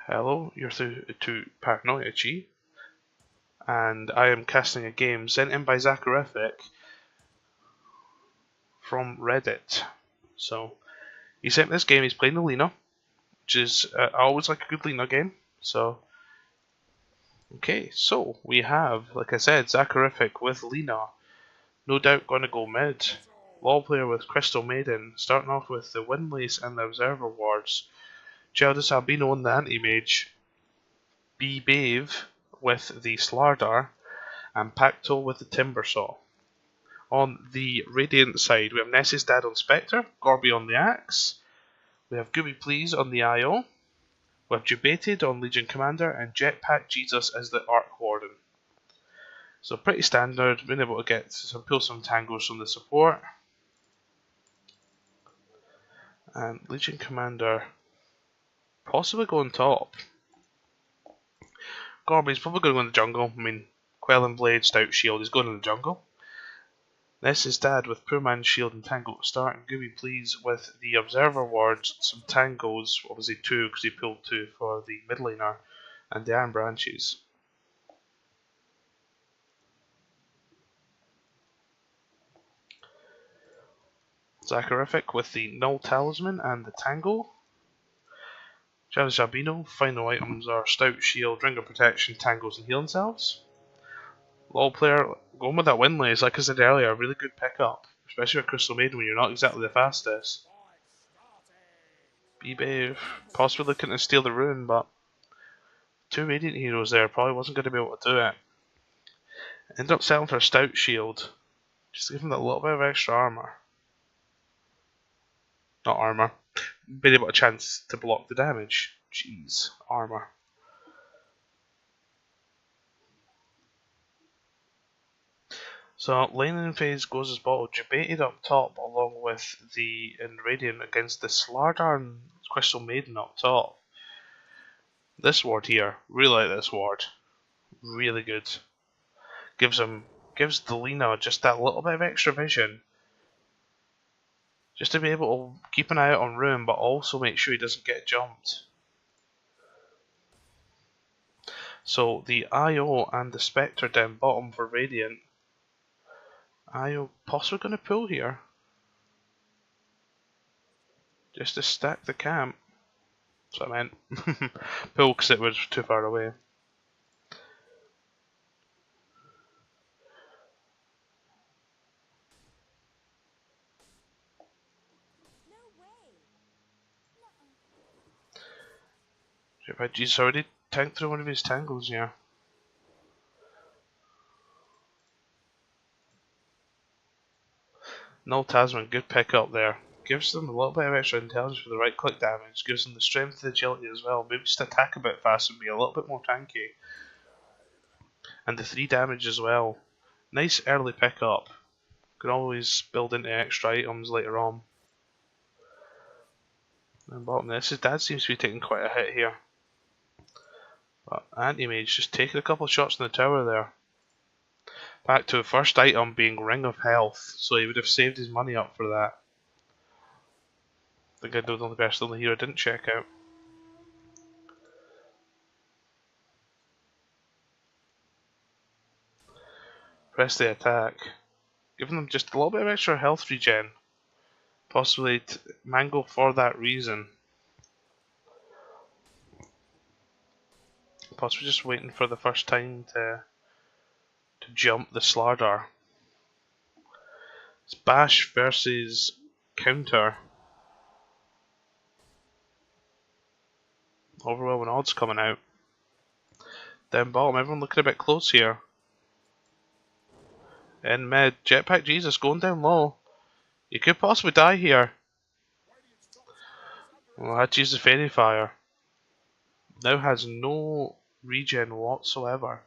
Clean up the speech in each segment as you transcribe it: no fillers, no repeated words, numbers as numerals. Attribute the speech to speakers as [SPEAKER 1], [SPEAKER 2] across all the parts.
[SPEAKER 1] Hello, you're through to Paranoia G, and I am casting a game sent in by Zachariffic from Reddit. So, he sent me this game, he's playing the Lena, which is, I always like a good Lena game, so... Okay, so we have, like I said, Zachariffic with Lena, no doubt going to go mid. Law player with Crystal Maiden, starting off with the Windlace and the Observer wards. Childis Albino and the Anti-Mage. B-Bave with the Slardar, and Pacto with the Timbersaw. On the Radiant side, we have Ness's dad on Spectre, Gorby on the Axe, we have Gooby Please on the IO, we have Jubated on Legion Commander, and Jetpack Jesus as the Arc Warden. So pretty standard, been able to pull some tangos from the support. And Legion Commander possibly going top. Gorby's probably going to go in the jungle. I mean, Quelling Blade, Stout Shield is going in the jungle. Ness's dad with Poor Man's Shield and Tango to start, and Gooby Please with the Observer wards, some tangos, obviously 2 because he pulled 2 for the mid laner, and the Iron Branches. Zachariffic with the Null Talisman and the Tango. Travis Albino, final items are Stout Shield, Ring of Protection, Tangos and Healing Cells. LoL player, going with that Windlace, like I said earlier, a really good pickup, especially with Crystal Maiden when you're not exactly the fastest. B-Bave, possibly looking to steal the rune, but 2 Radiant heroes there, probably wasn't going to be able to do it. Ended up selling for a Stout Shield, just to give him that little bit of extra armour. Not armour, being able to chance to block the damage. Jeez, armour. So laning phase goes as bottled, Jubated up top along with the Radiant against the Slardar and Crystal Maiden up top. This ward here, really like this ward. Really good. Gives the Lena just that little bit of extra vision. Just to be able to keep an eye out on Rune, but also make sure he doesn't get jumped. So the IO and the Spectre down bottom for Radiant. IO possibly going to pull here. Just to stack the camp. That's what I meant. Pull because it was too far away. He's already tanked through one of his tangles here. Null Tasman, good pick up there. Gives them a little bit of extra intelligence for the right click damage. Gives them the strength and agility as well. Maybe just attack a bit faster and be a little bit more tanky. And the 3 damage as well. Nice early pick up. Can always build into extra items later on. And bottom this, his dad seems to be taking quite a hit here. But Anti-Mage just taking a couple of shots in the tower there. Back to the first item being Ring of Health, so he would have saved his money up for that. I think I know the only person on the hero didn't check out. Press the attack. Giving them just a little bit of extra health regen. Possibly Mango for that reason. Possibly just waiting for the first time to jump the Slardar. It's Bash versus Counter. Overwhelming odds coming out. Down bottom, everyone looking a bit close here. In mid, Jetpack Jesus going down low. You could possibly die here. Well, I had to use the Fairy Fire. Now has no regen whatsoever.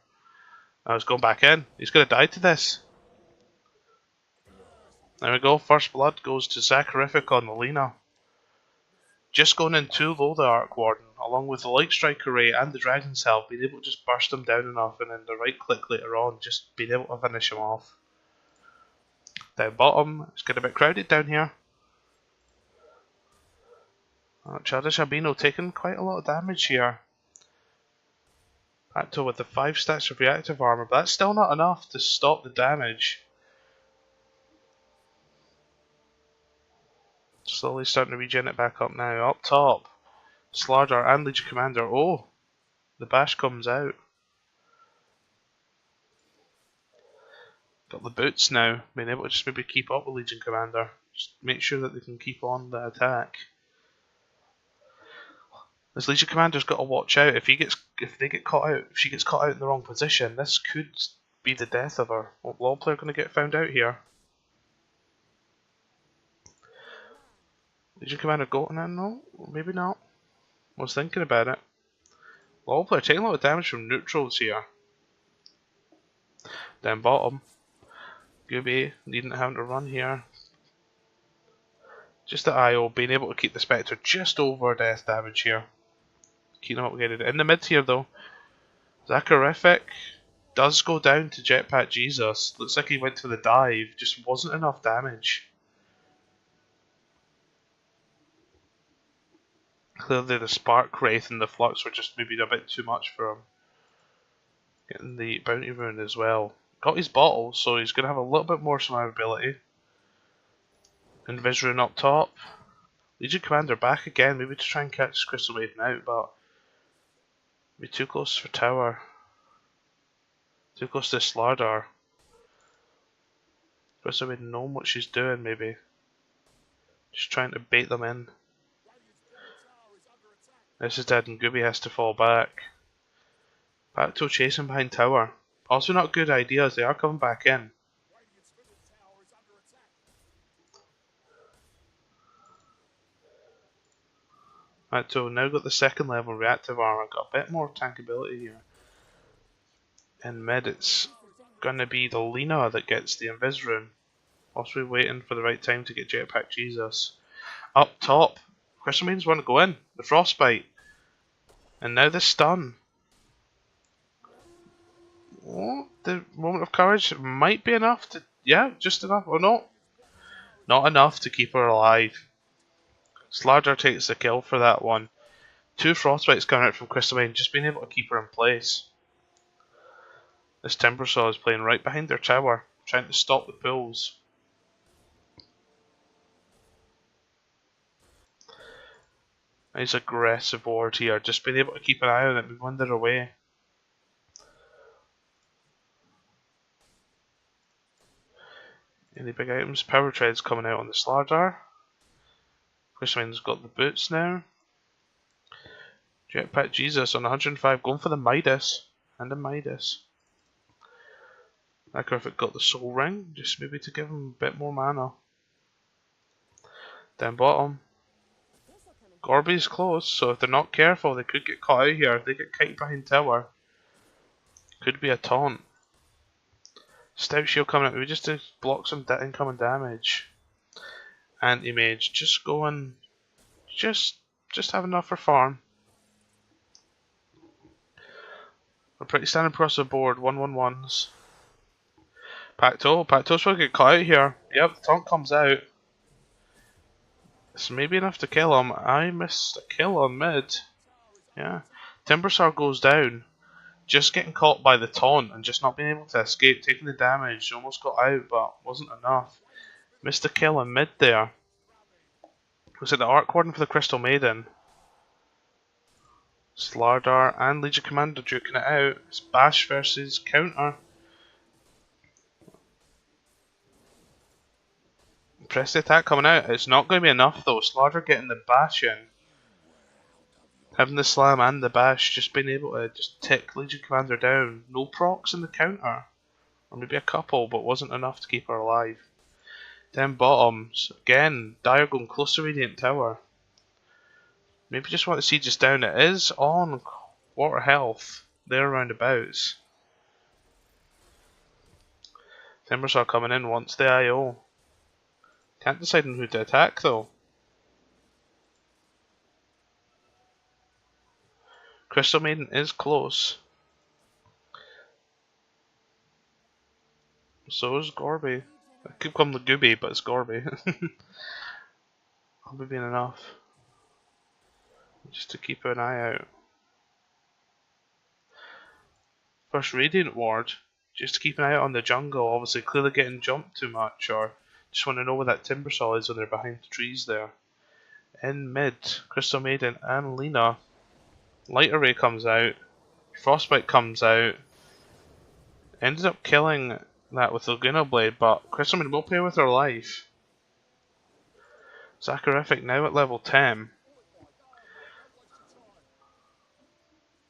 [SPEAKER 1] Now he's going back in. He's going to die to this. There we go. First blood goes to Zachariffic on the Lena. Just going in too low, the Arc Warden, along with the Light Strike Array and the Dragon Cell, being able to just burst him down enough, and then the right click later on, just being able to finish him off. Down bottom, it's getting a bit crowded down here. Childish Albino taking quite a lot of damage here. Acto with the 5 stacks of reactive armor, but that's still not enough to stop the damage. Slowly starting to regen it back up now. Up top, Slardar and Legion Commander. Oh, the bash comes out. Got the boots now, being able to just maybe keep up with Legion Commander. Just make sure that they can keep on the attack. This Legion Commander's got to watch out. If she gets caught out in the wrong position, this could be the death of her. Law player going to get found out here. Legion Commander going in? No, maybe not. I was thinking about it. Law player taking a lot of damage from neutrals here. Down bottom, Gooby needing to have to run here. Just the IO being able to keep the Spectre just over death damage here. Keep them upgraded. In the mid here though, Zacharifffic does go down to Jetpack Jesus. Looks like he went for the dive, just wasn't enough damage. Clearly the Spark Wraith and the Flux were just maybe a bit too much for him. Getting the Bounty Rune as well. Got his bottle, so he's going to have a little bit more survivability. Invis Rune up top. Legion Commander back again, maybe to try and catch Crystal Maiden out, but be too close for tower. Too close to Slardar. Crystal Maiden knowing what she's doing, maybe. Just trying to bait them in. This is dead and Gooby has to fall back. Back to chasing behind tower. Also not good ideas, they are coming back in. Right, so now got the second level reactive armor, got a bit more tankability here. In mid it's gonna be the Lina that gets the Invis Rune. Also we're waiting for the right time to get Jetpack Jesus. Up top, Crystal Maidens want to go in, the Frostbite. And now the stun. Oh, the moment of courage might be enough to, yeah, just enough, or no. Not enough to keep her alive. Slardar takes the kill for that one. 2 Frostbites coming out from Crystal Maiden, just being able to keep her in place. This Timbersaw is playing right behind their tower, trying to stop the pulls. Nice aggressive ward here, just being able to keep an eye on it and wander away. Any big items? Power Tread's coming out on the Slardar. Crystalman's got the boots now. Jetpack Jesus on 105, going for the Midas. And a Midas. Zacharifffic got the Soul Ring, just maybe to give him a bit more mana. Down bottom. Gorby's close, so if they're not careful, they could get caught out here. If they get kited behind tower, could be a taunt. Stout Shield coming out, maybe just to block some incoming damage. Anti-Mage just going, just have enough for farm. We're pretty standing across the board, 1-1-1s. Pacto's going to get caught out here. Yep, the taunt comes out. It's maybe enough to kill him. I missed a kill on mid. Yeah. Timbersaw goes down. Just getting caught by the taunt and just not being able to escape. Taking the damage. Almost got out but wasn't enough. Missed a kill on mid there. Was it the Arc Warden for the Crystal Maiden? Slardar and Legion Commander duking it out. It's Bash versus counter. Press the attack coming out. It's not going to be enough though. Slardar getting the bash in. Having the slam and the bash, just being able to just tick Legion Commander down. No procs in the counter. Or maybe a couple, but wasn't enough to keep her alive. Down bottoms. Again, Dire going close to Radiant Tower. Maybe just want to see just down. It is on quarter health. There roundabouts. Timbersaw coming in wants the IO. Can't decide on who to attack though. Crystal Maiden is close. So is Gorby. I keep calling the Gooby, but it's Gorby. I'll be being enough. just to keep an eye out. First Radiant Ward, just to keep an eye out on the jungle. Obviously, clearly getting jumped too much, or just want to know where that Timbersaw is when they're behind the trees there. In mid, Crystal Maiden and Lina. Light Array comes out, Frostbite comes out. Ended up killing that with Laguna Blade, but Crystal Maiden will play with her life. Zachariffic now at level 10.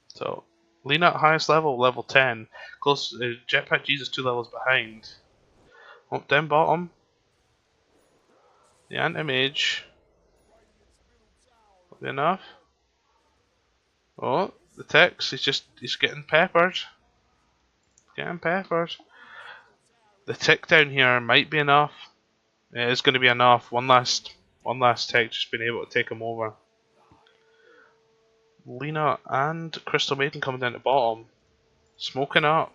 [SPEAKER 1] So, Lina at highest level, level 10. Close, Jetpack Jesus 2 levels behind. Oh, down bottom. The anti-mage. Enough. Oh, the Tex, he's getting peppered. Getting peppered. The tick down here might be enough. It is going to be enough. One last tick just being able to take him over. Lina and Crystal Maiden coming down to bottom. Smoking up.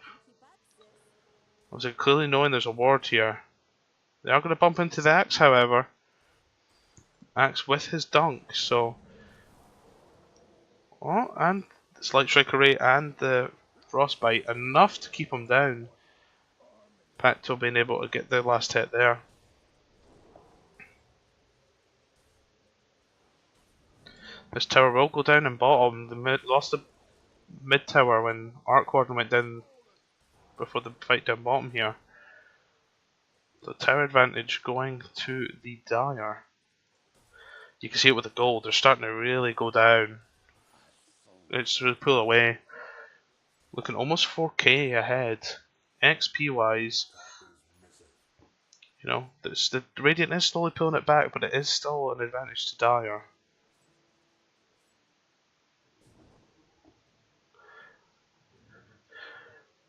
[SPEAKER 1] Obviously clearly knowing there's a ward here. They are going to bump into the Axe, however. Axe with his dunk, so... Oh, and the Slight Strike Array and the Frostbite. Enough to keep him down. Pacto being able to get the last hit there. This tower will go down in bottom. Lost the mid tower when Arc Warden went down before the fight down bottom here. So tower advantage going to the Dire. You can see it with the gold. They're starting to really go down. It's really pull away. Looking almost 4k ahead. XP wise, you know, the Radiant is slowly pulling it back, but it is still an advantage to Dire.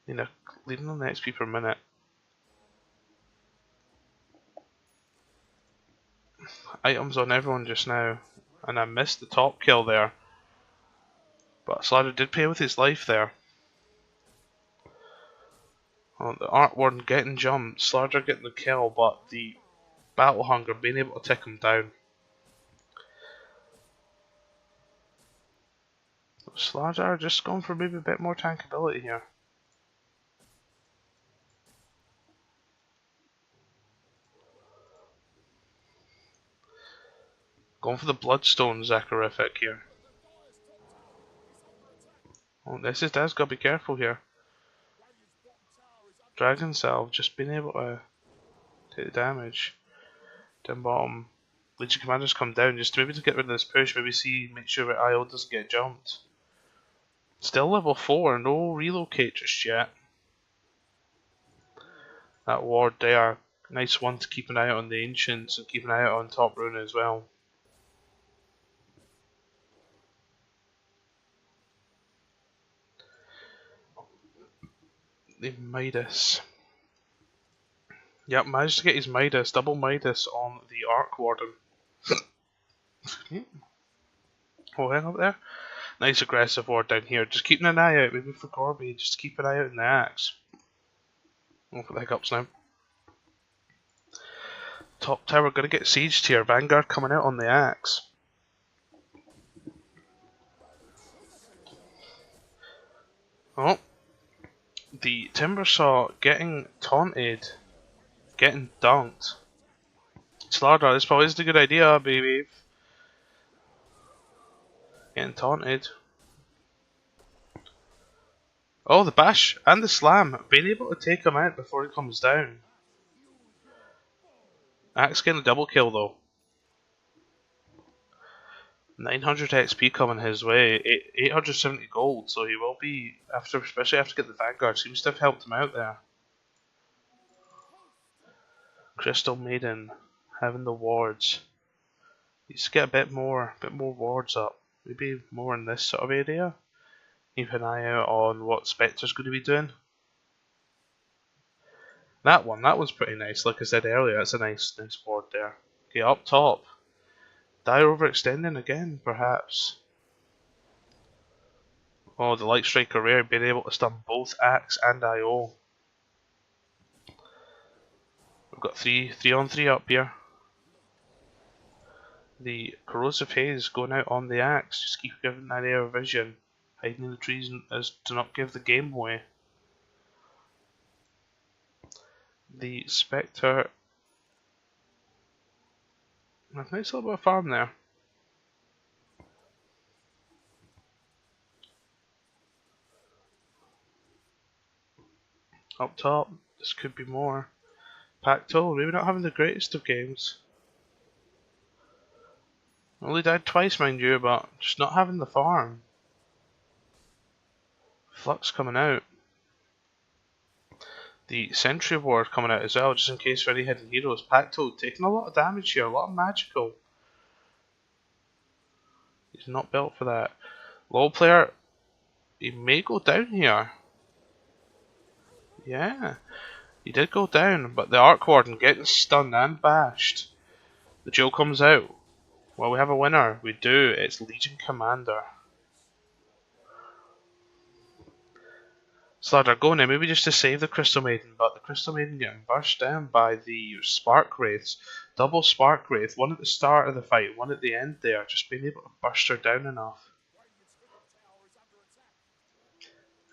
[SPEAKER 1] You know, leading on the XP per minute. Items on everyone just now, and I missed the top kill there. But Slider did pay with his life there. Oh, the Arc Warden getting jumped, Slider getting the kill, but the Battle Hunger being able to take him down. Slider just going for maybe a bit more tankability here. Going for the Bloodstone Zachariffic here. Oh, this is Daz, gotta be careful here. Dragon Salve just being able to take the damage. Down bottom. Legion Commanders come down just maybe to get rid of this push, maybe make sure that IO doesn't get jumped. Still level 4, no relocate just yet. That ward there, nice one to keep an eye out on the Ancients and keep an eye out on top rune as well. The Midas. Yep, managed to get his Midas, double Midas on the Arc Warden. Oh, hang up there. Nice aggressive ward down here. Just keeping an eye out, maybe for Corby, just keep an eye out in the Axe. Oh, for the hiccups now. Top tower gonna get sieged here. Vanguard coming out on the Axe. Oh. The Timbersaw getting taunted. Getting dunked. Slardar, this probably isn't a good idea, baby. Getting taunted. Oh, the bash and the slam. Being able to take him out before he comes down. Axe getting a double kill though. 900 XP coming his way. 870 gold, so he will be, especially after getting the Vanguard, seems to have helped him out there. Crystal Maiden having the wards. Needs to get a bit more wards up. Maybe more in this sort of area. Keep an eye out on what Spectre's going to be doing. That one's pretty nice. Like I said earlier, that's a nice ward there. Okay, up top. Dire overextending again, perhaps. Oh, the Light Striker rare being able to stun both Axe and IO. We've got 3 on 3 up here. The corrosive haze going out on the axe. Just keep giving that air vision. Hiding in the trees as to not give the game away. The Spectre. A nice little bit of farm there. Up top, this could be more. Pacto, maybe not having the greatest of games. Only died twice, mind you, but just not having the farm. Flux coming out. The Sentry Ward coming out as well, just in case for any hidden heroes. Pacto taking a lot of damage here, a lot of magical. He's not built for that. Low player, he may go down here. Yeah, he did go down, but the Arc Warden getting stunned and bashed. The Joe comes out. Well, we have a winner. We do. It's Legion Commander. Slaughter going in, maybe just to save the Crystal Maiden, but the Crystal Maiden getting burst down by the Spark Wraiths. Double Spark Wraith, one at the start of the fight, one at the end there, just being able to burst her down enough.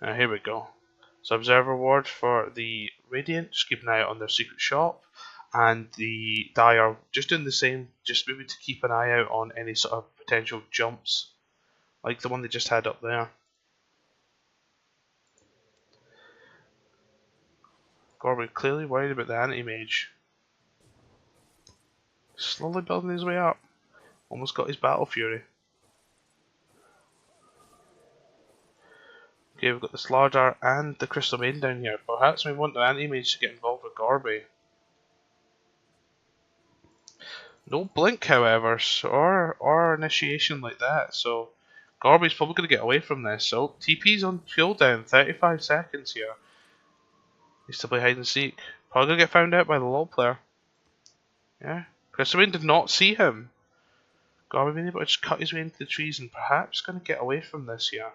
[SPEAKER 1] Here we go. So Observer Ward for the Radiant, just keep an eye out on their secret shop. And the Dire just doing the same, just maybe to keep an eye out on any sort of potential jumps, like the one they just had up there. Gorby clearly worried about the anti-mage. Slowly building his way up. Almost got his Battle Fury. Okay, we've got the Slardar and the Crystal Maiden down here. Perhaps we want the anti-mage to get involved with Gorby. No blink, however, or initiation like that, so Gorby's probably going to get away from this. So TP's on cooldown, 35 seconds here. Needs to play hide and seek. Probably going to get found out by the low player. Yeah, Crystal Maiden did not see him. Gorby being able to just cut his way into the trees and perhaps going to get away from this here.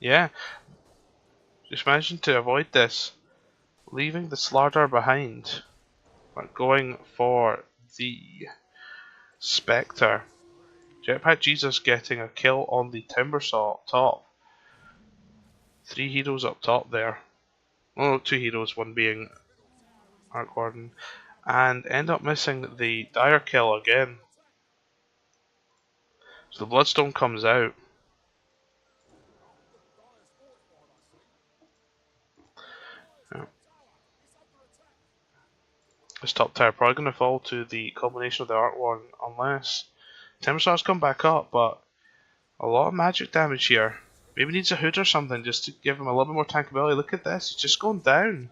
[SPEAKER 1] Yeah, just managing to avoid this. Leaving the Slardar behind. But going for the Spectre. Jetpack Jesus getting a kill on the Timbersaw up top. 3 heroes up top there. Oh, 2 heroes, one being Arc Warden. And end up missing the Dire kill again. So the Bloodstone comes out. This top tower probably going to fall to the combination of the Arc Warden unless Timbersaw's come back up, but a lot of magic damage here. Maybe needs a hood or something just to give him a little bit more tankability. Look at this, he's just going down.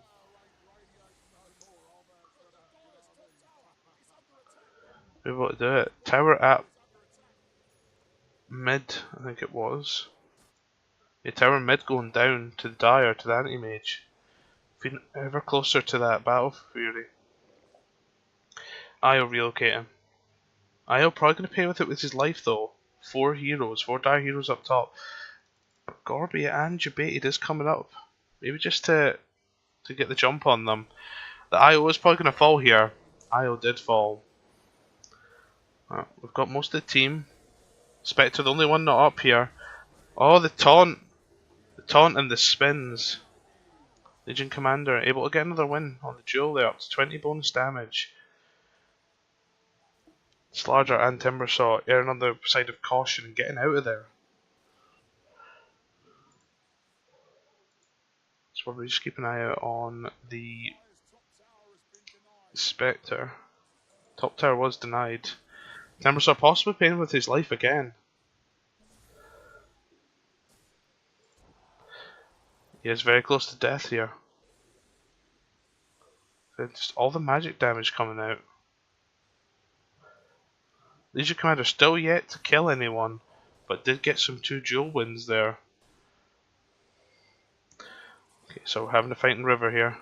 [SPEAKER 1] Able to do it. Tower at mid, I think it was. Yeah, tower mid going down to the Dire, to the anti-mage. Feeling ever closer to that Battle Fury. I'll relocate him. I'll probably going to pay with it with his life though. 4 heroes, 4 Dire heroes up top. But Gorby and Jebaited is coming up. Maybe just to get the jump on them. The IO is probably going to fall here. IO did fall. We've got most of the team. Spectre, the only one not up here. Oh, the taunt. The taunt and the spins. Legion Commander able to get another win on the duel there. Up to 20 bonus damage. Slardar and Timbersaw erring on the side of caution and getting out of there. So we'll just keep an eye out on the Spectre. Top tower was denied. Timbersaw possibly paying with his life again. He is very close to death here. Just all the magic damage coming out. Legion Commander still yet to kill anyone, but did get some 2 duel wins there. Okay, so we're having a fight in river here.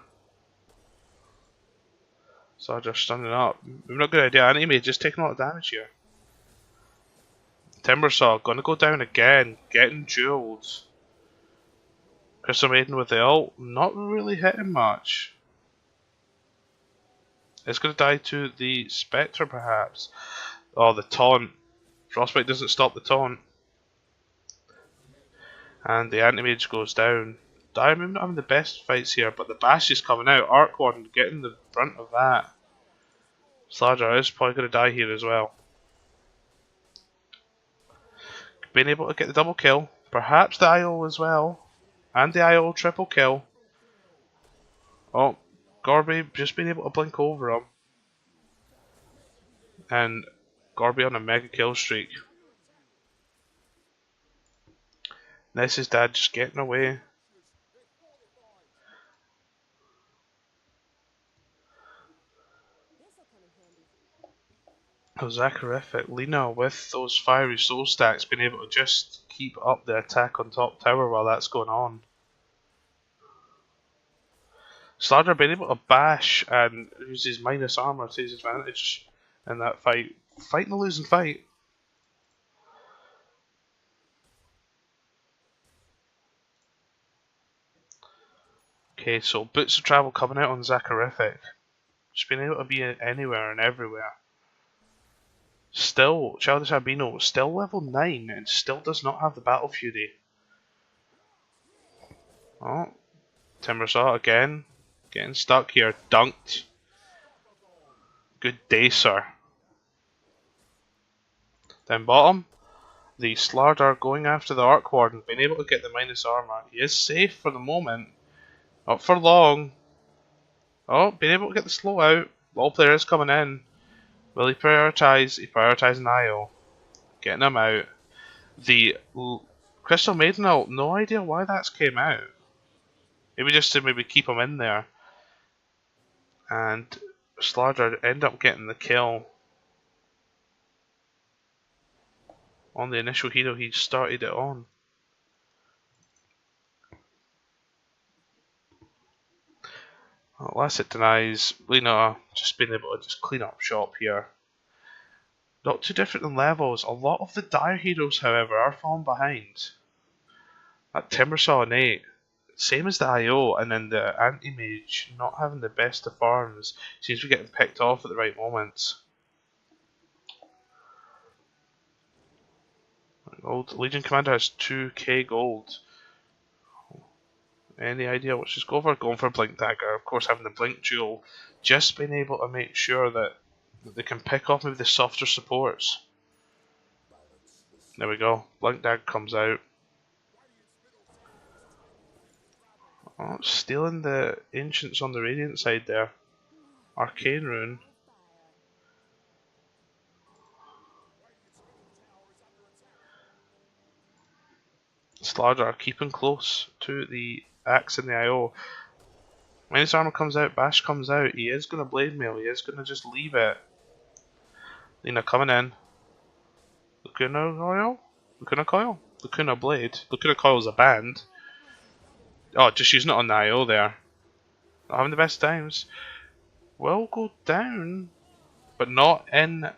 [SPEAKER 1] So just stunning up. Maybe not a good idea. Anime just taking a lot of damage here. Timbersaw gonna go down again, getting dueled. Crystal Maiden with the ult, not really hitting much. It's going to die to the Spectre, perhaps. Oh, the taunt. Frostbite doesn't stop the taunt. And the Anti-Mage goes down. Diamond not having the best fights here, but the Bash is coming out. Arc Warden getting the brunt of that. Sladger is probably going to die here as well. Being able to get the double kill. Perhaps the IO as well. And the IO triple kill. Oh, Gorby just being able to blink over him. And Gorby on a mega kill streak. Ness's dad just getting away. Oh, Zachariffic, Lena with those fiery soul stacks being able to just keep up the attack on top tower while that's going on. Slardar being able to bash and use his minus armor to his advantage in that fight. Fighting a losing fight. Okay, so Boots of Travel coming out on Zachariffic. Just being able to be anywhere and everywhere. Still, Childish Albino, still level 9 and still does not have the Battle Fury. Oh, Timbersaw again. Getting stuck here. Dunked. Good day, sir. Then bottom. The Slardar going after the Arc Warden, being able to get the minus armor. He is safe for the moment. Not for long. Oh, being able to get the slow out. Ball player is coming in. Will he prioritise? He prioritised an IO. Getting him out. The Crystal Maiden ult, no idea why that's came out. Maybe just to maybe keep him in there. And Slardar end up getting the kill. On the initial hero he started it on. Unless it denies, Lena just being able to just clean up shop here. Not too different in levels. A lot of the dire heroes, however, are falling behind. That Timbersaw and 8, same as the IO, and then the Anti-Mage not having the best of farms. Seems to be getting picked off at the right moments. Gold. Legion Commander has 2k gold. Any idea what she's going for? Going for Blink Dagger. Of course, having the Blink Jewel. Just being able to make sure that they can pick off maybe the softer supports. There we go. Blink Dagger comes out. Oh, stealing the Ancients on the Radiant side there. Arcane Rune. Slardar keeping close to the Axe and the IO. Minus armor comes out, Bash comes out. He is going to blade mail. He is going to just leave it. Lena coming in. Lacuna Coil? Lacuna Coil? Lacuna Blade. Lacuna Coil's a band. Oh, just using it on the IO there. Not having the best times. Will go down, but not in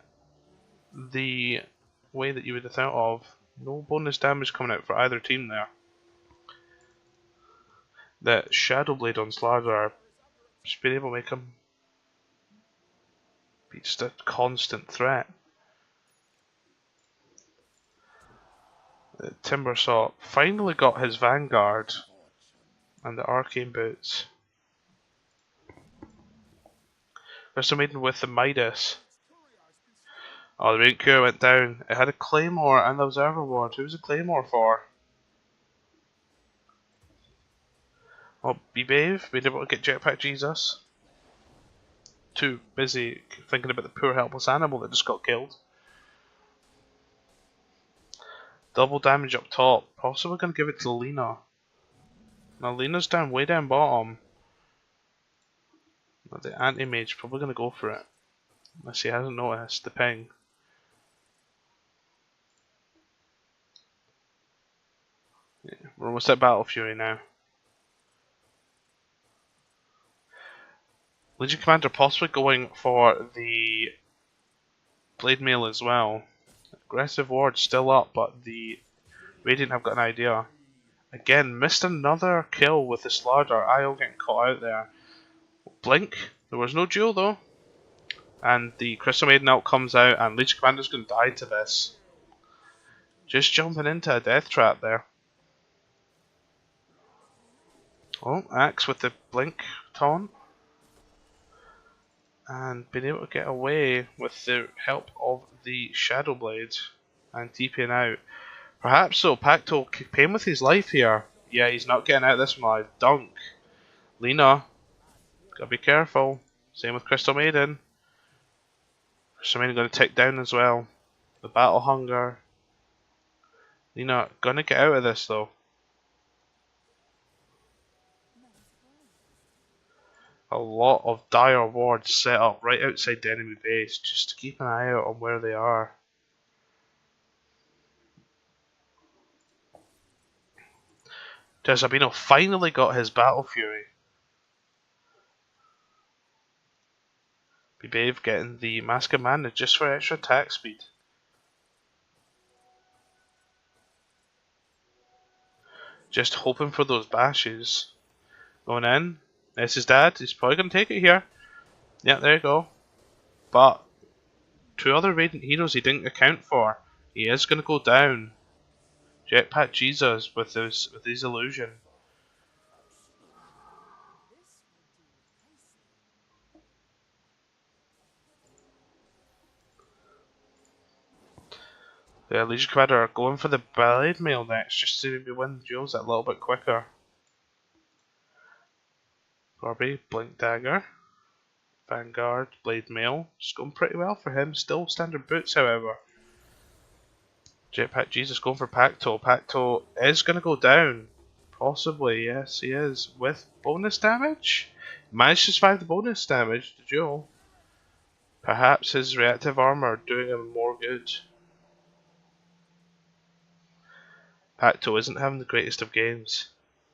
[SPEAKER 1] the way that you would have thought of. No bonus damage coming out for either team there. The Shadow Blade on Slardar just being able to make him be just a constant threat. The Timbersaw finally got his Vanguard and the Arcane Boots. Crystal Maiden with the Midas. Oh, the Radiant Cure went down. It had a Claymore and the Observer Ward. Who was the Claymore for? Oh, be brave, being able to get Jetpack Jesus. Too busy thinking about the poor helpless animal that just got killed. Double damage up top. Possibly going to give it to Lena. Now Lena's down, way down bottom. But the Anti-Mage probably going to go for it. Unless he hasn't noticed the ping. Yeah, we're almost at Battle Fury now. Legion Commander possibly going for the Blade Mail as well. Aggressive Ward still up, but the Radiant have got an idea. Again, missed another kill with the Slardar. IO getting caught out there. Blink. There was no duel though. And the Crystal Maiden ult comes out, and Legion Commander's going to die to this. Just jumping into a death trap there. Oh, Axe with the blink taunt. And being able to get away with the help of the Shadow Blade and TPing out. Perhaps so, Pacto paying with his life here. Yeah, he's not getting out of this one alive. Dunk. Lina, gotta be careful. Same with Crystal Maiden. Crystal Maiden gonna tick down as well. The Battle Hunger. Lina gonna get out of this though. A lot of dire wards set up right outside the enemy base just to keep an eye out on where they are. Sabino finally got his Battle Fury. Behave getting the Mask of Mana just for extra attack speed. Just hoping for those bashes. Going in. That's his dad. He's probably going to take it here. Yeah, there you go. But two other Radiant heroes he didn't account for. He is going to go down. Jetpack Jesus with his illusion. The Legion Commander are going for the Blade Mail next, just to maybe win the duels a little bit quicker. Gorby, Blink Dagger. Vanguard, Blade Mail. It's going pretty well for him. Still standard boots, however. Jetpack Jesus going for Pacto. Pacto is going to go down. Possibly, yes, he is. With bonus damage? Managed to survive the bonus damage, the duel. Perhaps his reactive armor doing him more good. Pacto isn't having the greatest of games.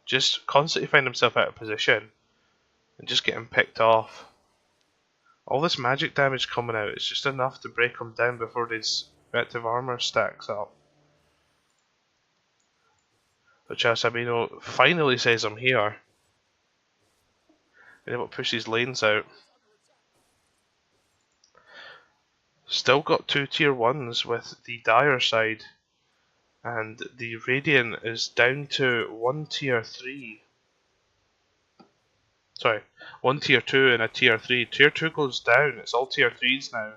[SPEAKER 1] Just constantly find himself out of position. And just getting picked off. All this magic damage coming out is just enough to break him down before his reactive armor stacks up. But Sabino finally says I'm here. Been able to push these lanes out. Still got two tier 1s with the Dire side. And the Radiant is down to one tier 3. Sorry, one tier 2 and a tier 3. Tier 2 goes down, it's all tier 3s now.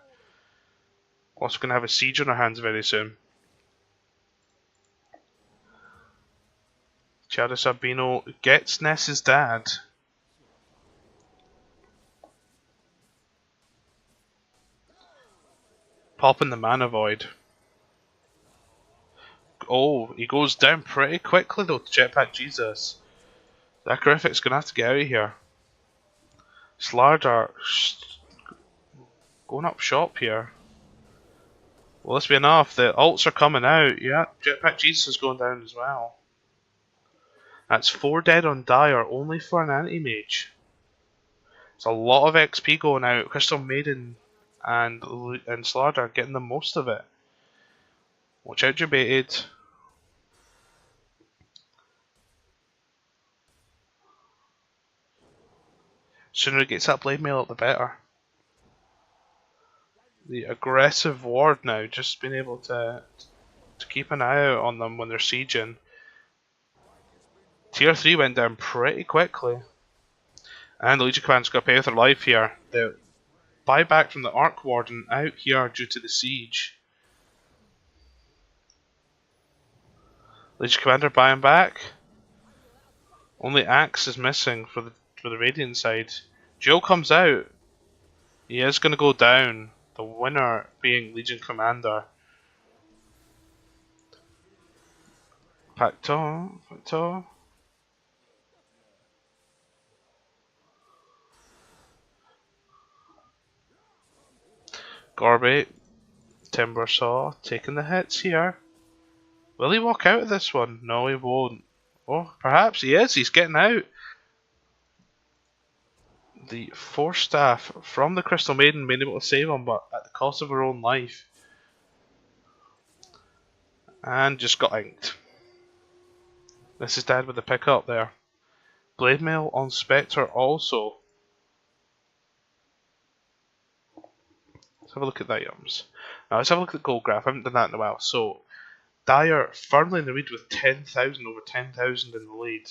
[SPEAKER 1] Also going to have a siege on our hands very soon. Sabino gets Ness's dad. Popping the Mana Void. Oh, he goes down pretty quickly though to Jetpack Jesus. Zachariffic's going to have to get out of here. Slardar going up shop here. Will this be enough? The ults are coming out. Yeah, Jetpack Jesus is going down as well. That's 4 dead on Dire, only for an anti-mage. It's a lot of XP going out. Crystal Maiden and Slardar getting the most of it. Watch out, you're baited. Sooner he gets that blade mail up, the better. The aggressive ward now, just being able to keep an eye out on them when they're sieging. Tier 3 went down pretty quickly. And the Legion Commander's got to pay with their life here. The buyback from the Arc Warden out here due to the siege. Legion Commander buying back. Only Axe is missing for the Radiant side. Joe comes out. He is going to go down. The winner being Legion Commander. Pacto. Gorby, Timbersaw taking the hits here. Will he walk out of this one? No, he won't. Oh, perhaps he is. He's getting out. The Force Staff from the Crystal Maiden being able to save him, but at the cost of her own life. And just got inked. This is dead with the pickup there. Blade Mail on Spectre also. Let's have a look at the items. Now let's have a look at the gold graph. I haven't done that in a while. So Dyer firmly in the lead with 10,000, over 10,000 in the lead.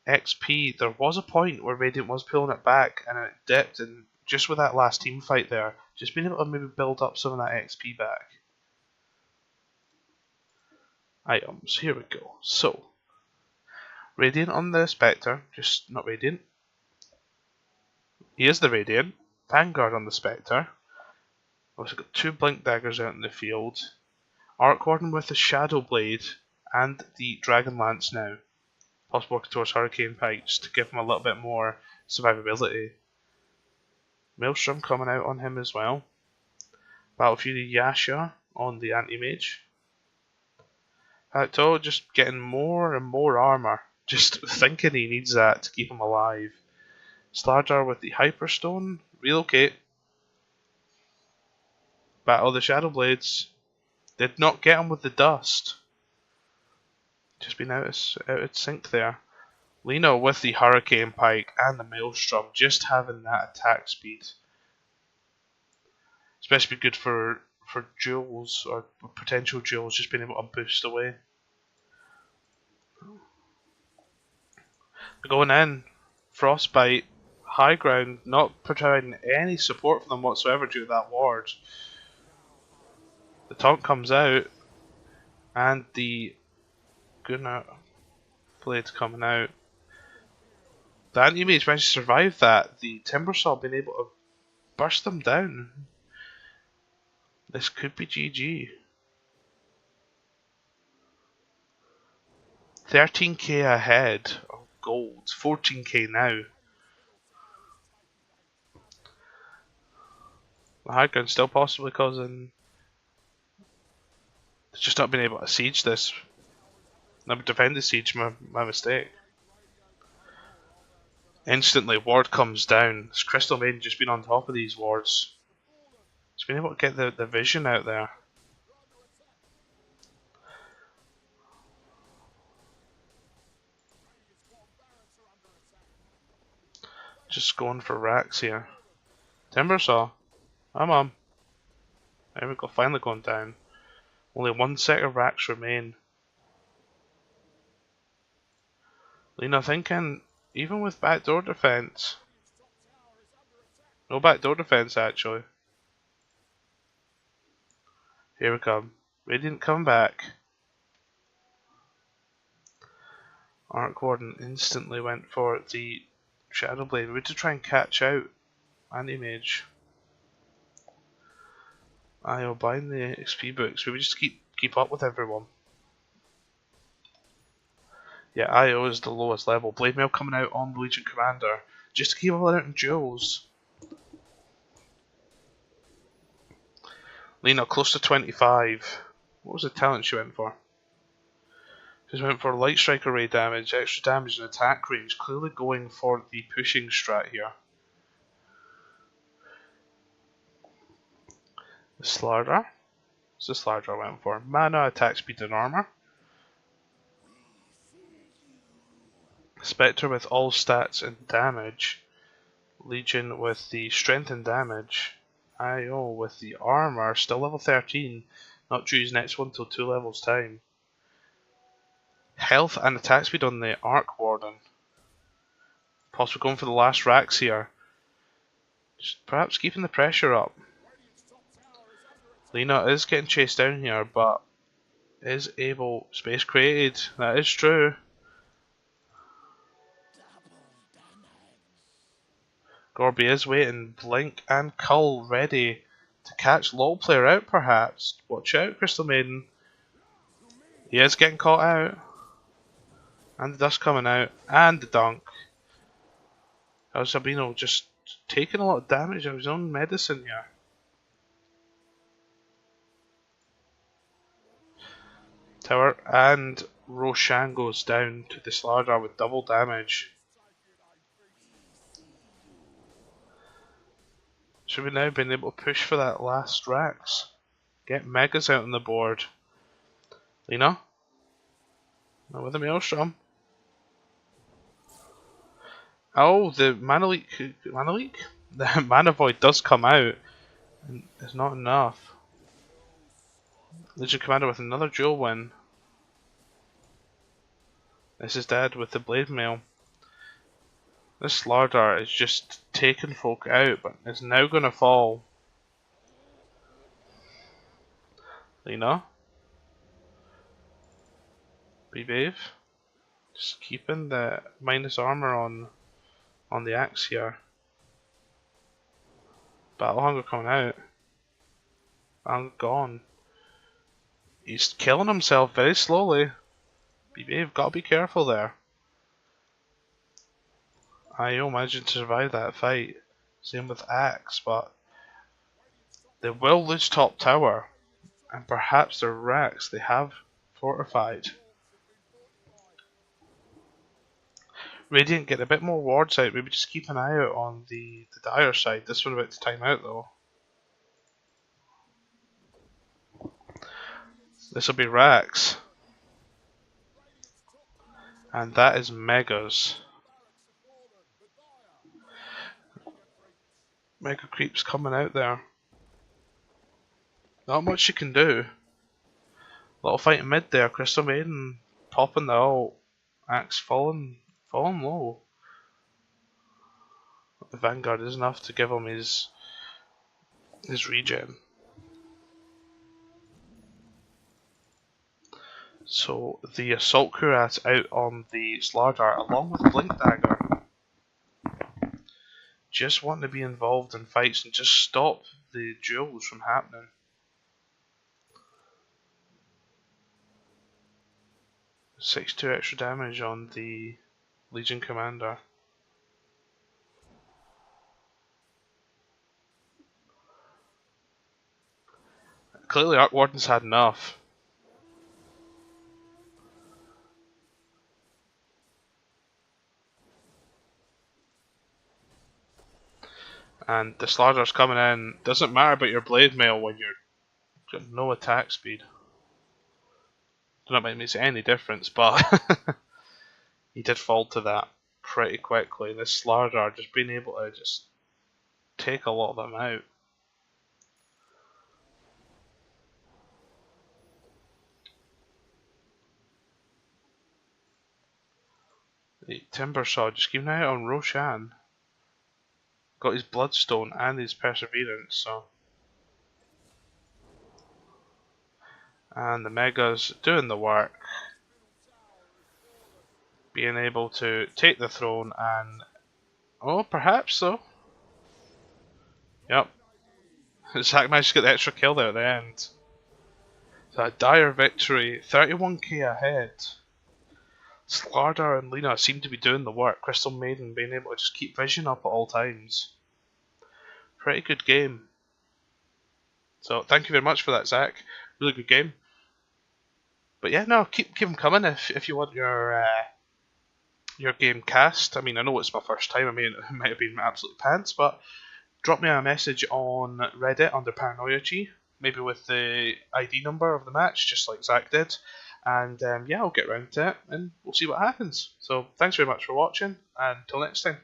[SPEAKER 1] XP, there was a point where Radiant was pulling it back and it dipped, and just with that last team fight there, just being able to maybe build up some of that XP back. Items, here we go. So, Radiant on the Spectre, just not Radiant. He is the Radiant. Vanguard on the Spectre. Also got 2 Blink Daggers out in the field. Arc Warden with the Shadow Blade and the Dragon Lance now. Possible towards Hurricane Pikes to give him a little bit more survivability. Maelstrom coming out on him as well. Battle Fury Yasha on the Anti-Mage. Hacto just getting more and more armor. Just thinking he needs that to keep him alive. Slardar with the Hyperstone. Relocate. Battle the Shadow Blades. Did not get him with the dust. Just been out of sync there. Lino with the Hurricane Pike and the Maelstrom, just having that attack speed. Especially good for duels or potential duels, just being able to boost away. Going in, Frostbite, high ground, not providing any support for them whatsoever due to that ward. The taunt comes out, and the Gunnar Blade coming out. The Anti-Mage managed to survive that. The Timbersaw being able to burst them down. This could be GG. 13k ahead of gold. 14k now. The high ground still possibly causing... It's just not being able to siege this. Never defend the siege, my mistake. Instantly, ward comes down. This Crystal Maiden just been on top of these wards. It's been able to get the vision out there. Just going for racks here. Timbersaw. Come on. There we go, finally going down. Only 1 set of racks remain. Lena thinking, even with backdoor defense. No backdoor defense actually. Here we come. Radiant coming back. Arc Warden instantly went for the Shadow Blade. We need to try and catch out Anti-Mage. I'll bind the XP books. We just keep up with everyone. Yeah, IO is the lowest level. Blade Mail coming out on the Legion Commander. Just to keep all out in duels. Lena close to 25. What was the talent she went for? She went for Light Strike array damage, extra damage and attack range. Clearly going for the pushing strat here. The Slardar. What's the Slardar went for? Mana, attack speed and armor. Spectre with all stats and damage. Legion with the strength and damage. IO with the armor, still level 13. Not due his next one till 2 levels time. Health and attack speed on the Arc Warden. Possibly going for the last racks here. Just perhaps keeping the pressure up. Lena is getting chased down here, but is able. Space created, that is true. Gorby is waiting. Blink and Cull ready to catch LoL player out perhaps. Watch out, Crystal Maiden. He is getting caught out. And the dust coming out. And the dunk. El Sabino just taking a lot of damage of his own medicine here. Tower and Roshan goes down to the Slardar with double damage. Should we now been able to push for that last Rax? Get Megas out on the board. Lena? Now with the Maelstrom. Oh, the Mana Leak? The Mana Void does come out. And it's not enough. Legion Commander with another duel win. This is dead with the Blade Mail. This Slardar is just taking folk out, but it's now going to fall. Lina. Be brave. Just keeping the minus armor on the axe here. Battle Hunger coming out. I'm gone. He's killing himself very slowly. Be brave, gotta be careful there. I'll managing to survive that fight. Same with Axe, but they will lose top tower. And perhaps their racks they have fortified. Radiant get a bit more wards out, maybe just keep an eye out on the Dire side. This one about to time out though. This will be racks. And that is megas. Mega creeps coming out there. Not much you can do. A little fight in mid there. Crystal Maiden popping the ult. Axe falling low. The Vanguard is enough to give him his regen. So the Assault Kurat out on the Slardar along with Blink Dagger. Just wanting to be involved in fights and just stop the duels from happening. $62 extra damage on the Legion Commander. Clearly Arc Warden's had enough. And the Slardar's coming in. Doesn't matter about your Blade Mail when you're got no attack speed. Don't know if it makes any difference, but he did fall to that pretty quickly. This Slardar just being able to just take a lot of them out. The Timbersaw just keeping an eye on Roshan. Got his Bloodstone and his Perseverance, so. And the Megas doing the work. Being able to take the throne and... Oh, perhaps so. Yep. Zach managed to get the extra kill there at the end. So a dire victory. 31k ahead. Slardar and Lina seem to be doing the work. Crystal Maiden being able to just keep vision up at all times. Pretty good game. So thank you very much for that, Zach. Really good game. But yeah, no, keep them coming if you want your game cast. I mean, I know it's my first time. I mean, it might have been my absolute pants, but drop me a message on Reddit under Paranoia G, maybe with the ID number of the match, just like Zach did. And yeah, I'll get round to it and we'll see what happens. So thanks very much for watching, and until next time.